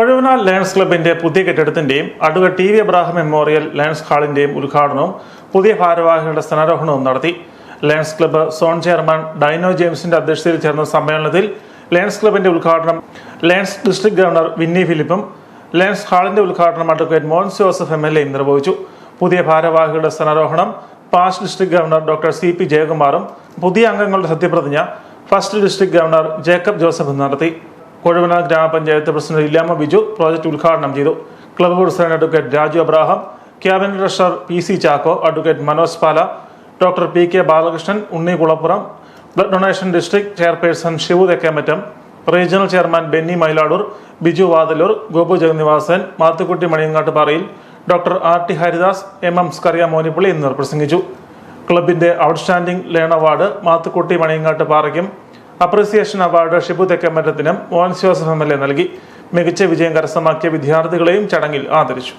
Kozhuvanal Lions ക്ലബിന്റെ പുതിയ കെട്ടിടത്തിന്റെയും advocate T V Abraham memorial Lions ഹാളിന്റെയും ഉദ്ഘാടനവും പുതിയ ഭാരവാഹികളുടെ സ്ഥാനാരോഹണവും നടത്തി. Lions club zone chairman Dino ജെയിംസിന്റെ അധ്യക്ഷതയിൽ ചേർന്ന സമ്മേളനത്തിൽ ലയൺസ് ക്ലബിന്റെ ഉദ്ഘാടനം ലയൺസ് ഡിസ്ട്രിക്ട് ഗവർണർ വിന്നി ഫിലിപ്പും ലയൺസ് ഹാളിന്റെ ഉദ്ഘാടനം അഡ്വക്കേറ്റ് മോൻസ് ജോസഫ് MLA നിർവഹിച്ചു. പുതിയ ഭാരവാഹികളുടെ സ്ഥാനാരോഹണം past district governor doctor CP ജയകുമാറും പുതിയ അംഗങ്ങളുടെ സത്യപ്രതിജ്ഞ first district governor Jacob Joseph നടത്തി. കൊഴുവനാൽ ഗ്രാമപഞ്ചായത്ത് പ്രസിഡന്റ് ഇല്ലാമ ബിജു പ്രോജക്ട് ഉദ്ഘാടനം ചെയ്തു. Club president advocate Raju Abraham, cabinet treasurer PC Chacko, advocate Manoj Pala, doctor PK Balakrishnan, Unni Kulappuram, blood donation district chairperson Shivu Thekkemattam, regional chairman Benny Mailadoor, Biju Vathiloor, Gopu Jagannivasan, Mathukutty Maniyangattuparayil, doctor RT Haridas, MM Scaria Monippally എന്നിവർ പ്രസംഗിച്ചു. ക്ലബിന്റെ ഔട്ട്സ്റ്റാൻഡിംഗ് ലേൺ അവാർഡ് മാത്തുക്കുട്ടി മണിയങ്ങാട്ടുപാറയ്ക്കും അപ്രീസിയേഷൻ അവാർഡ് ഷിബു തെക്കേമറ്റത്തിനും മോൻസ് ജോസഫ് MLA നൽകി. മികച്ച വിജയം കരസ്ഥമാക്കിയ വിദ്യാർത്ഥികളെയും ചടങ്ങിൽ ആദരിച്ചു.